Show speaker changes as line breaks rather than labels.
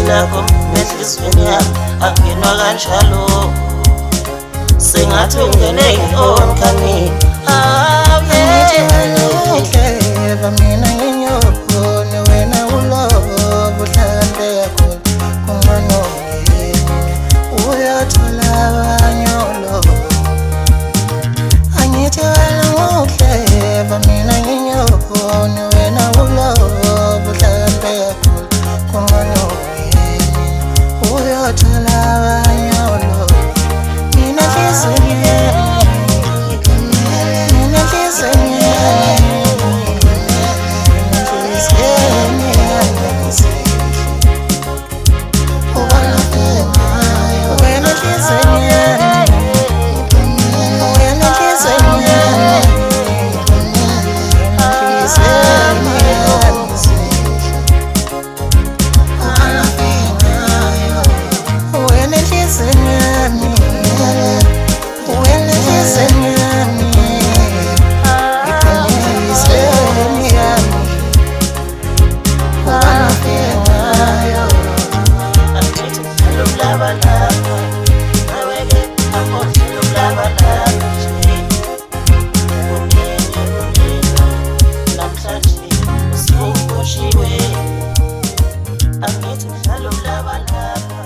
lakho enhliziyweni yami akungenwa kanjalo sengathi ungene ngikhonkhani
Clever, mina nginyoko wena ulobo uhlale yakho kumano uyathola abanyolo angithi wena clever, mina nginyoko wena ulobo uhlale yakho kumano uyathola abanyolo mina
Angithi ngalo lava lava